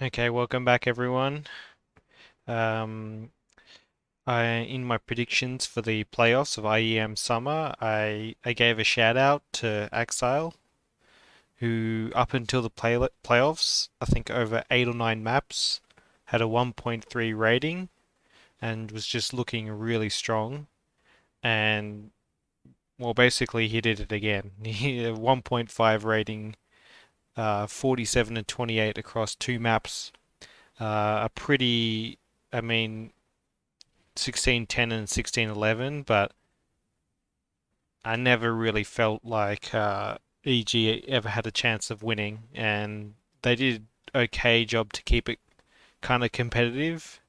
Okay, welcome back everyone. Um, in my predictions for the playoffs of IEM Summer, I gave a shout out to Ax1Le, who up until the playoffs, I think over 8 or 9 maps, had a 1.3 rating and was just looking really strong. And well, basically he did it again. He had a 1.5 rating, 47 and 28 across 2 maps. A pretty, I mean, 1610 and 1611, but I never really felt like EG ever had a chance of winning, and they did okay job to keep it kind of competitive.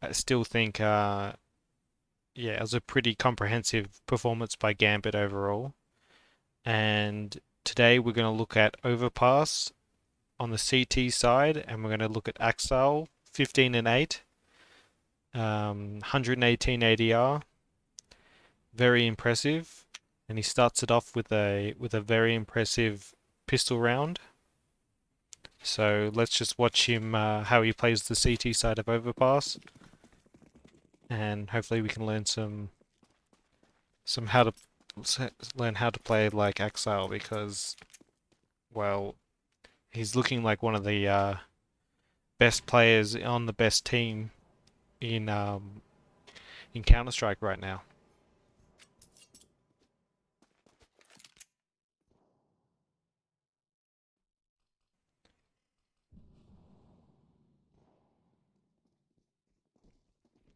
I still think, yeah, it was a pretty comprehensive performance by Gambit overall. And today we're going to look at Overpass on the CT side, and we're going to look at Ax1Le 15 and 8, 118 ADR, very impressive, and he starts it off with a very impressive pistol round. So let's just watch him how he plays the CT side of Overpass, and hopefully we can learn some how to learn how to play like Ax1Le because well he's looking like one of the best players on the best team in Counter-Strike right now.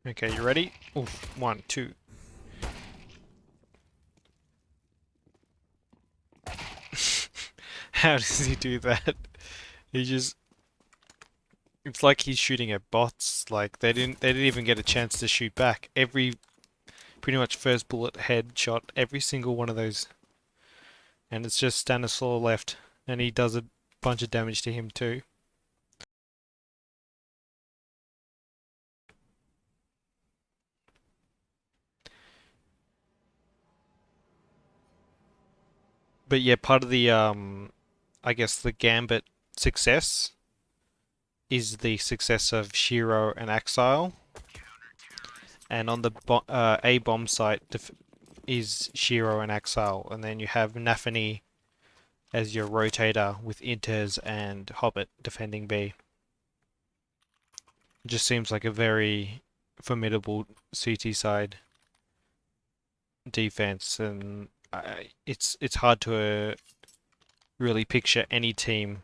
Okay, you ready? Oof, one, two. How does he do that? He just It's like he's shooting at bots. Like they didn't even get a chance to shoot back. Every pretty much first bullet headshot every single one of those, and it's just Stanislaw left, and he does a bunch of damage to him too. But yeah, part of the I guess the Gambit success is the success of Shiro and Ax1Le, and on the A bomb site is Shiro and Ax1Le, and then you have Nafany as your rotator with Inters and Hobbit defending B. It just seems like a very formidable CT side defense, and it's hard to really picture any team,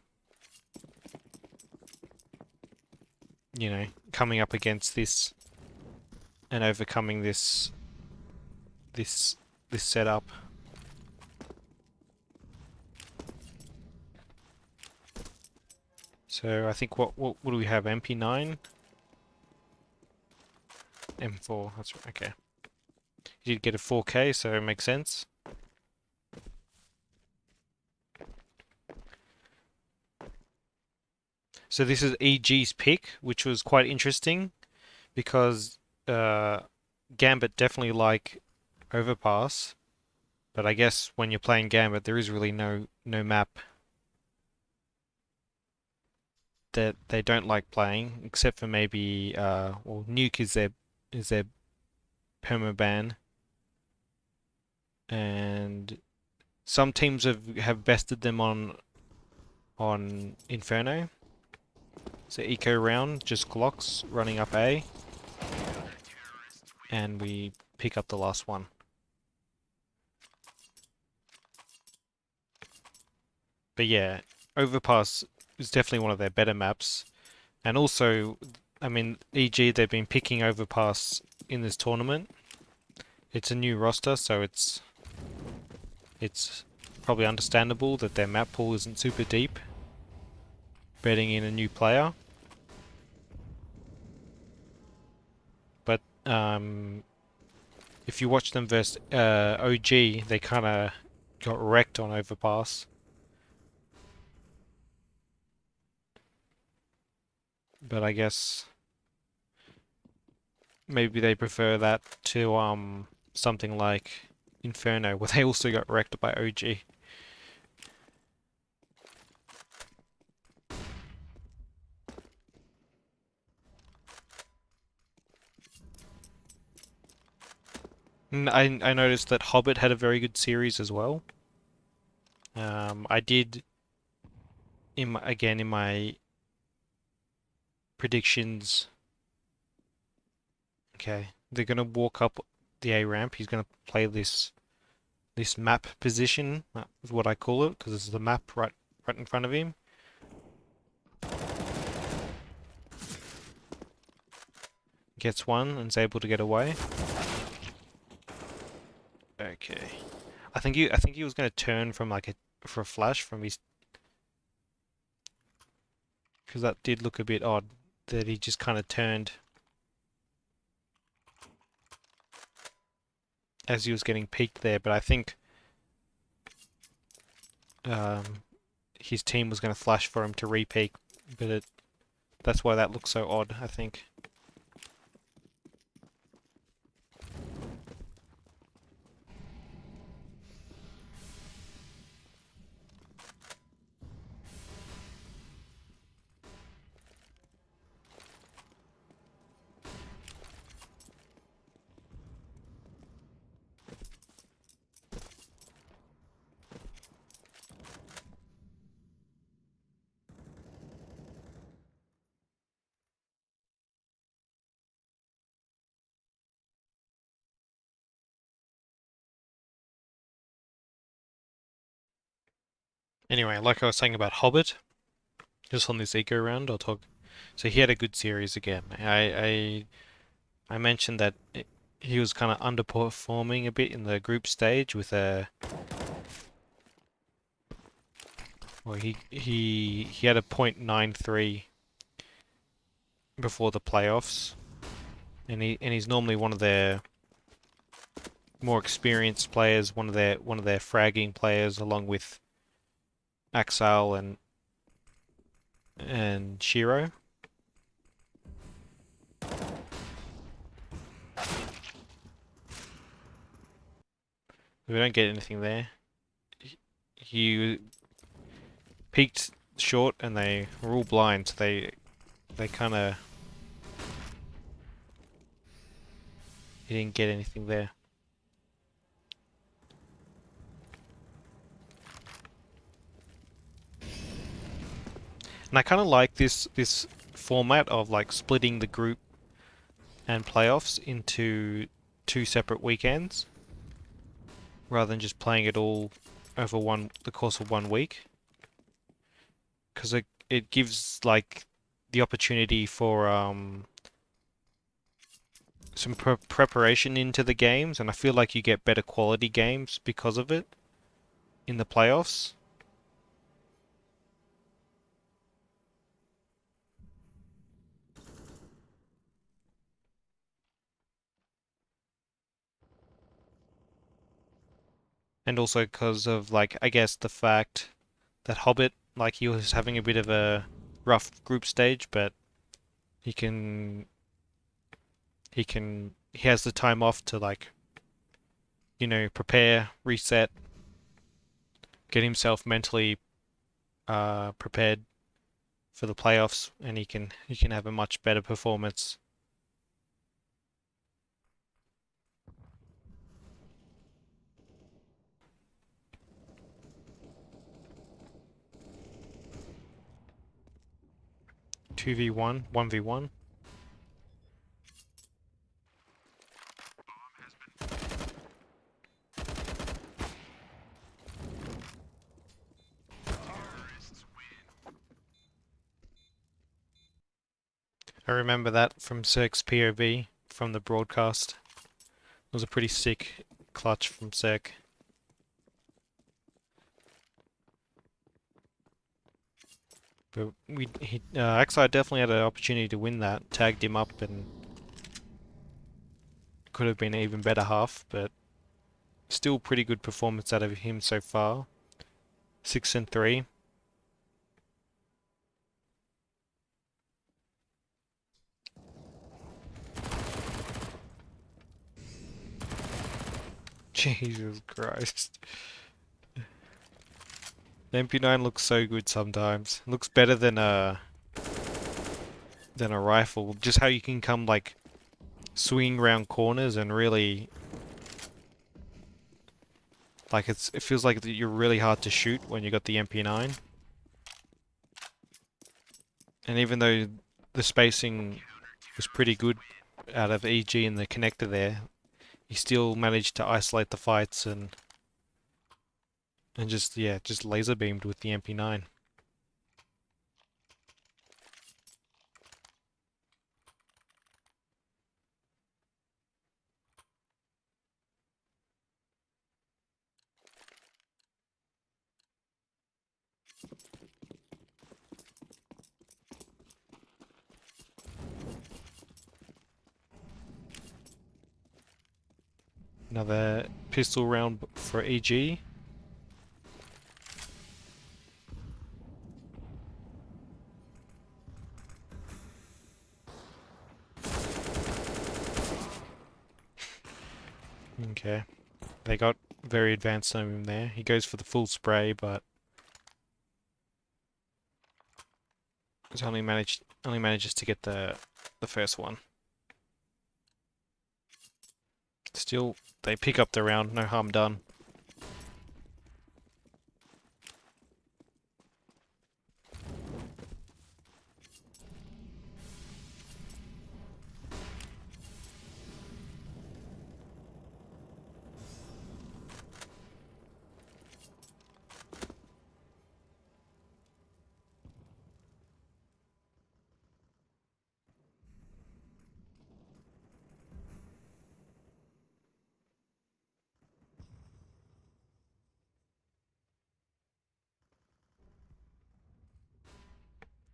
coming up against this and overcoming this this setup. So I think what do we have? MP9, M4. That's right. Okay. You did get a 4K, so it makes sense. So this is EG's pick, which was quite interesting because uh, Gambit definitely like Overpass, but I guess when you're playing Gambit, there is really no map that they don't like playing, except for maybe well, Nuke is their permaban, and some teams have bested them on Inferno. So eco round, just Glocks running up A, and we pick up the last one. But yeah, Overpass is definitely one of their better maps. And also, I mean, EG, they've been picking Overpass in this tournament. It's a new roster, so it's probably understandable that their map pool isn't super deep, betting in a new player. But if you watch them versus OG, they kind of got wrecked on Overpass. But I guess maybe they prefer that to something like Inferno, where they also got wrecked by OG. And I noticed that Hobbit had a very good series as well. I did again in my predictions. Okay, they're gonna walk up the A ramp. He's gonna play this map position, is what I call it, because it's the map right in front of him. Gets one and is able to get away. Okay. I think he was gonna turn from for a flash from his, because that did look a bit odd that he just kind of turned as he was getting peeked there, but I think um, his team was going to flash for him to re-peek, but that's why that looks so odd, I think. Anyway, like I was saying about Hobbit, just on this eco round, I'll talk. So he had a good series again. I mentioned that he was kind of underperforming a bit in the group stage with a. Well, he had a .93 before the playoffs, and he's normally one of their more experienced players, one of their fragging players, along with Ax1Le and Shiro. We don't get anything there. He peeked short, and they were all blind, so they kind of he didn't get anything there. And I kind of like this format of like splitting the group and playoffs into two separate weekends, rather than just playing it all over the course of 1 week, because it gives like the opportunity for some preparation into the games, and I feel like you get better quality games because of it in the playoffs. And also because of like I guess the fact that Hobbit, like, he was having a bit of a rough group stage, but he can he has the time off to, like, prepare, reset, get himself mentally prepared for the playoffs, and he can have a much better performance. Two v one, 1v1. I remember that from Cirque's POV from the broadcast. It was a pretty sick clutch from Cirque. But Ax1Le definitely had an opportunity to win that. Tagged him up and could have been an even better half, but still pretty good performance out of him so far. 6-3. Jesus Christ. The MP9 looks so good sometimes. It looks better than a rifle. Just how you can come, like, swinging around corners and really Like it feels like you're really hard to shoot when you got the MP9. And even though the spacing was pretty good out of EG and the connector there, he still managed to isolate the fights and just yeah, just laser beamed with the MP9. Another pistol round for EG. Okay. They got very advanced on him there. He goes for the full spray, but he's only manages to get the first one. Still, they pick up the round, no harm done.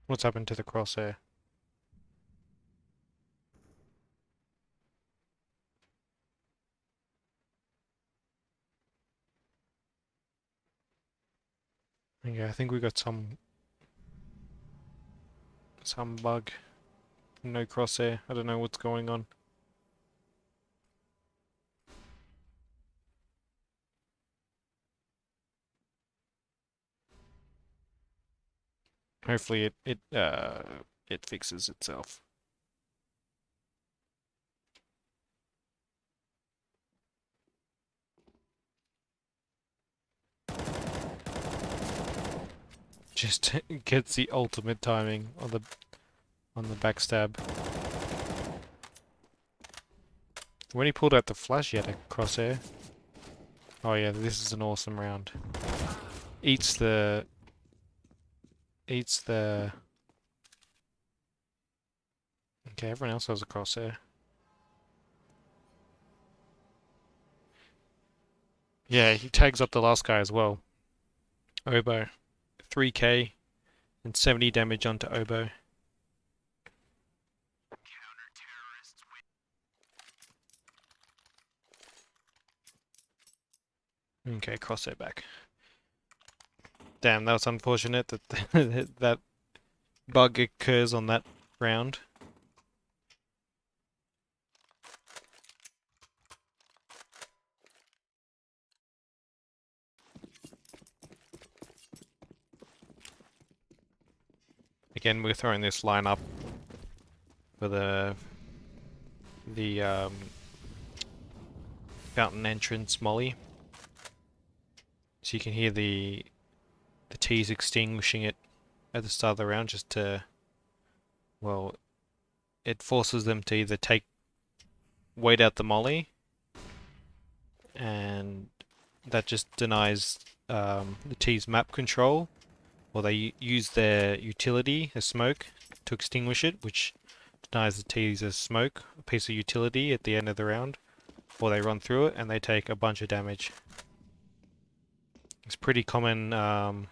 What's happened to the crosshair? Okay, I think we got some bug. No crosshair. I don't know what's going on. Hopefully it fixes itself. Just gets the ultimate timing on the backstab. When he pulled out the flash, he had a crosshair. Oh yeah, this is an awesome round. Eats the Okay, everyone else has a crosshair. Yeah, he tags up the last guy as well. Oboe. 3k and 70 damage onto Oboe. Okay, crosshair back. Damn, that was unfortunate that that bug occurs on that round. Again, we're throwing this line up for the fountain entrance molly, so you can hear the T's extinguishing it at the start of the round, just to, well, it forces them to either wait out the molly, and that just denies the T's map control, or they use their utility, a smoke, to extinguish it, which denies the T's a smoke, a piece of utility at the end of the round, or they run through it and they take a bunch of damage. It's pretty common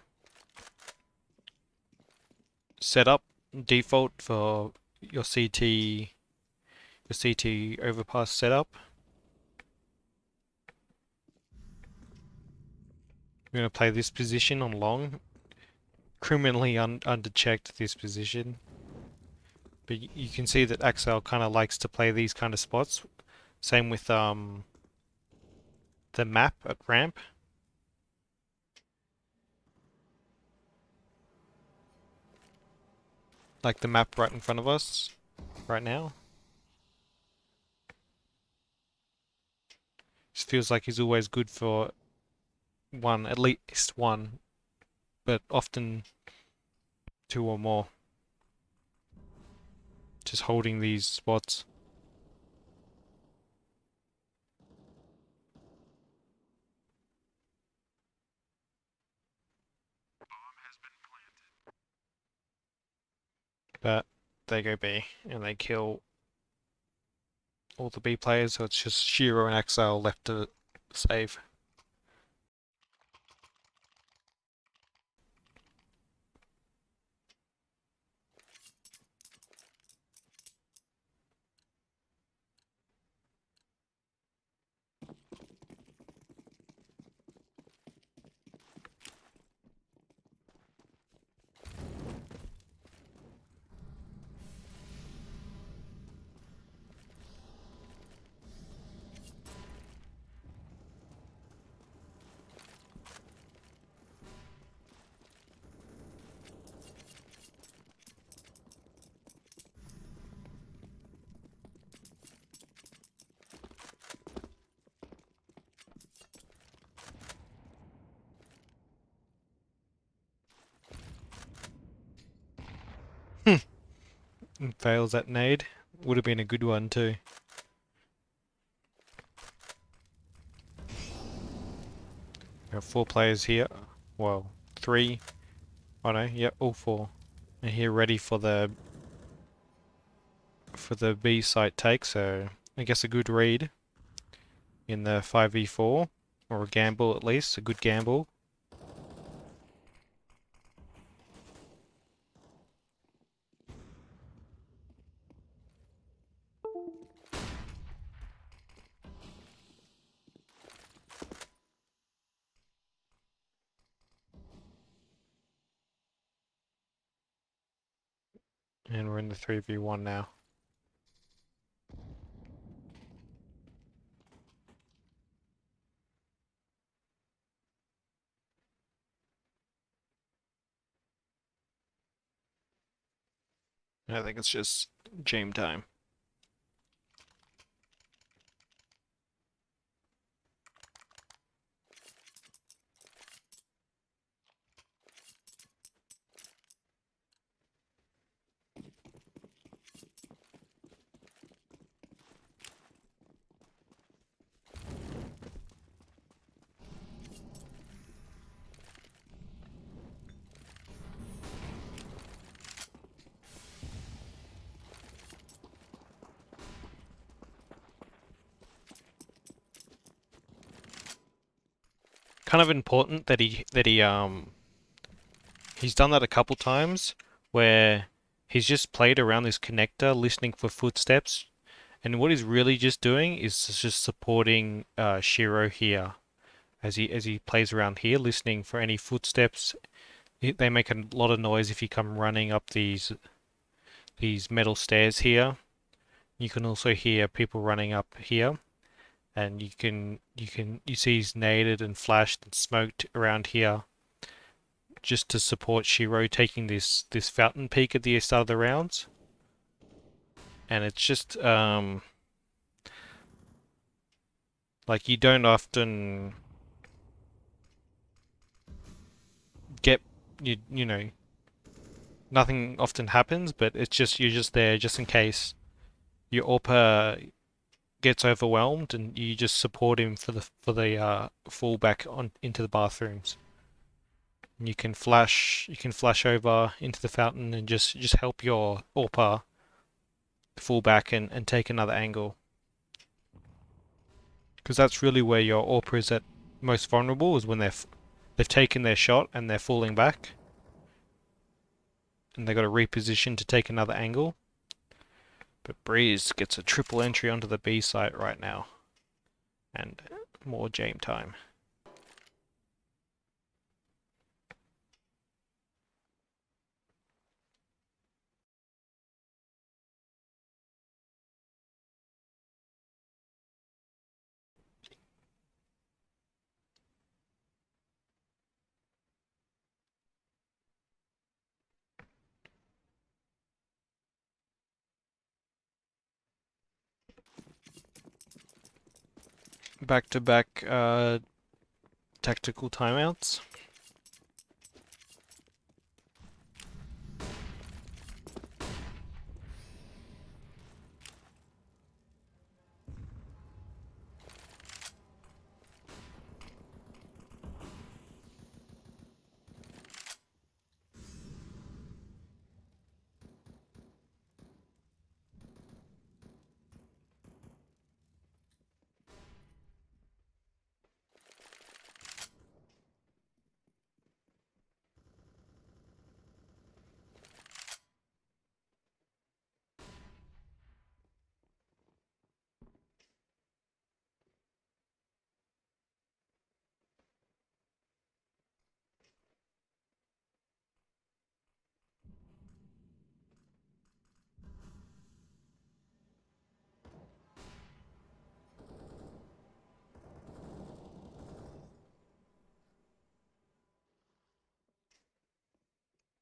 setup default for your CT overpass setup. We're going to play this position on long. Criminally underchecked this position. But you can see that Ax1Le kind of likes to play these kind of spots. Same with the map at ramp. Like the map right in front of us right now. Just feels like he's always good for one, at least one, but often two or more. Just holding these spots. But they go B and they kill all the B players, so it's just Shiro and Ax1Le left to save. And fails that nade. Would have been a good one too. We have 4 players here. Well, 3. Oh no, yep, all 4. And here ready for the B site take, so I guess a good read in the 5v4. Or a gamble at least, a good gamble. And we're in the 3v1 now. I think it's just game time. Kind of important that he's done that a couple times where he's just played around this connector listening for footsteps, and what he's really just doing is just supporting Shiro here as he plays around here listening for any footsteps. They make a lot of noise if you come running up these metal stairs here. You can also hear people running up here, and you see he's naded and flashed and smoked around here just to support Shiro taking this fountain peak at the start of the rounds. And it's just like you don't often get you know nothing often happens, but it's just you're just there just in case your AWPer gets overwhelmed, and you just support him for the fall back on into the bathrooms. And you can flash over into the fountain and just help your AWPer fall back and take another angle. Because that's really where your AWPer is at most vulnerable, is when they've taken their shot and they're falling back, and they've got to reposition to take another angle. But Breeze gets a triple entry onto the B site right now, and more game time. Back to back tactical timeouts.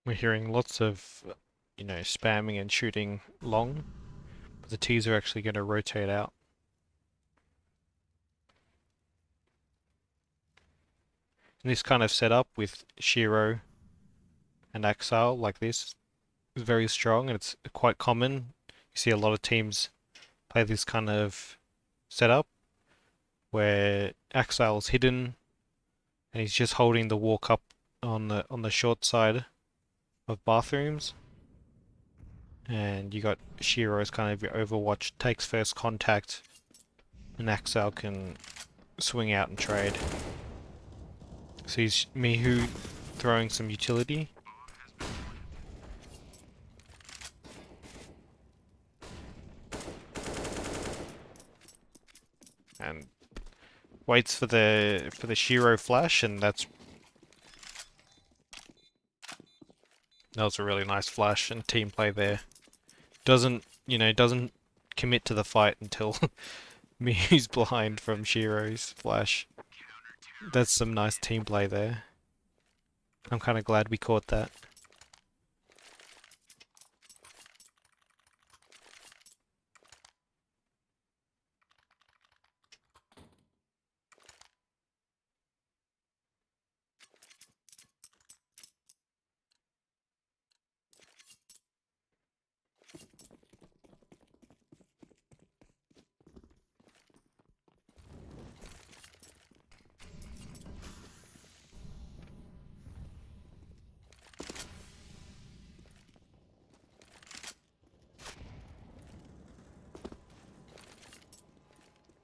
We're hearing lots of, spamming and shooting long, but the T's are actually going to rotate out. And this kind of setup with Shiro and Ax1Le like this is very strong, and it's quite common. You see a lot of teams play this kind of setup where Ax1Le is hidden and he's just holding the walk up on the short side of bathrooms. And you got Shiro as kind of your Overwatch, takes first contact, and Ax1Le can swing out and trade. So he's Mihu throwing some utility. And waits for the Shiro flash, and that was a really nice flash and team play there. Doesn't commit to the fight until Mihu's blind from Shiro's flash. That's some nice team play there. I'm kind of glad we caught that.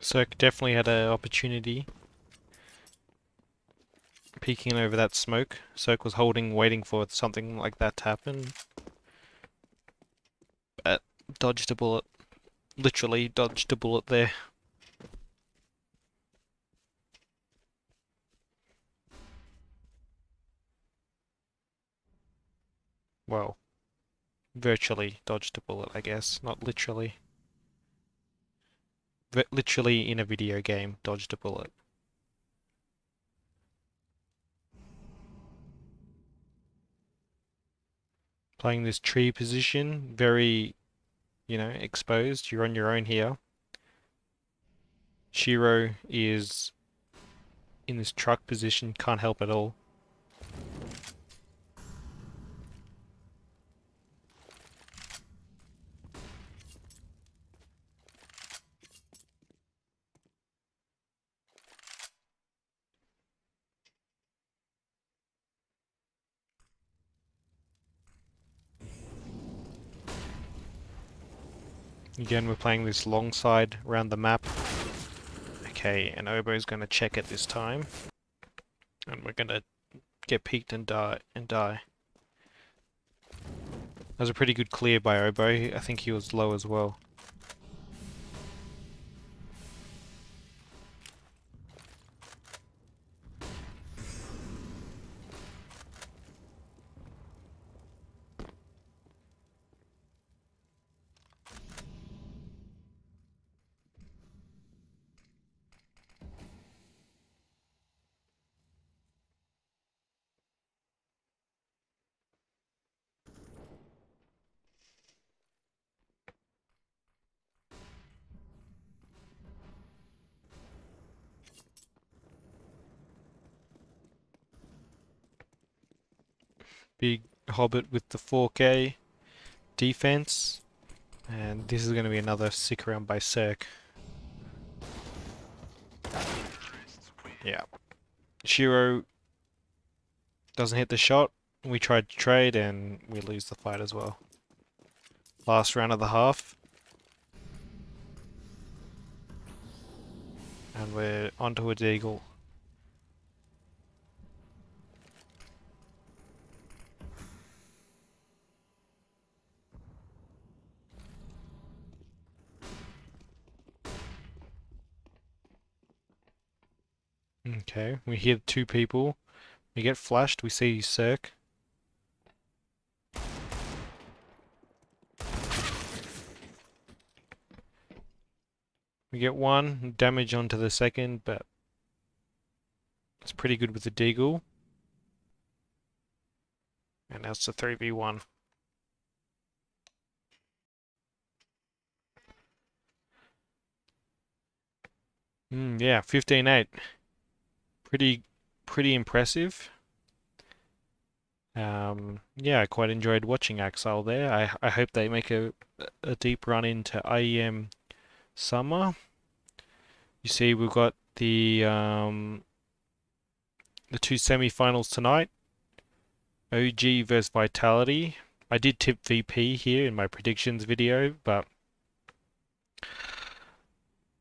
Cirque definitely had an opportunity. Peeking over that smoke. Cirque was holding, waiting for something like that to happen. But dodged a bullet. Literally dodged a bullet there. Well, virtually dodged a bullet, I guess. Not literally. Literally in a video game, dodged a bullet. Playing this tree position, very, exposed. You're on your own here. Shiro is in this truck position, can't help at all. Again, we're playing this long side around the map. Okay, and Obo's gonna check it this time. And we're gonna get peeked and die. That was a pretty good clear by Obo. I think he was low as well. big Hobbit with the 4K defense. And this is going to be another sick round by Cirque. Yeah. Shiro doesn't hit the shot. We tried to trade and we lose the fight as well. Last round of the half. And we're onto a deagle. Okay, we hit 2 people. We get flashed, we see Cirque. We get 1 damage onto the second, but it's pretty good with the deagle. And now it's a 3v1. Yeah, 15-8. Pretty impressive. Yeah, I quite enjoyed watching Ax1Le there. I hope they make a deep run into IEM Summer. You see, we've got the 2 semi-finals tonight. OG versus Vitality. I did tip VP here in my predictions video, but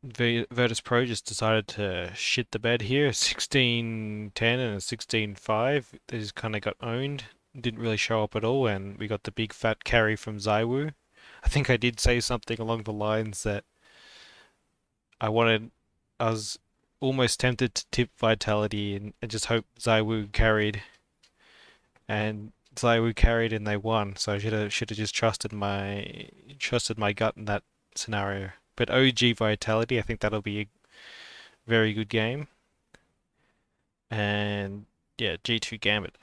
Virtus Pro just decided to shit the bed here. 16-10 and a 16-5. They just kind of got owned. Didn't really show up at all, and we got the big fat carry from ZywOo. I think I did say something along the lines that I was almost tempted to tip Vitality and just hope ZywOo carried. And ZywOo carried and they won, so I should have just trusted my gut in that scenario. But OG Vitality, I think that'll be a very good game. And yeah, G2 Gambit,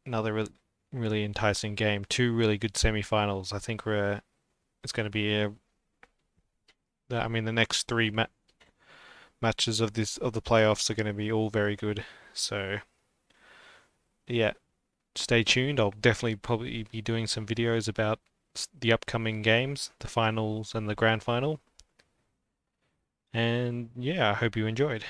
another really enticing game. 2 really good semi-finals. I think it's going to be I mean, the next 3 matches of the playoffs are going to be all very good. So yeah, stay tuned. I'll definitely probably be doing some videos about the upcoming games, the finals and the grand final. And yeah, I hope you enjoyed.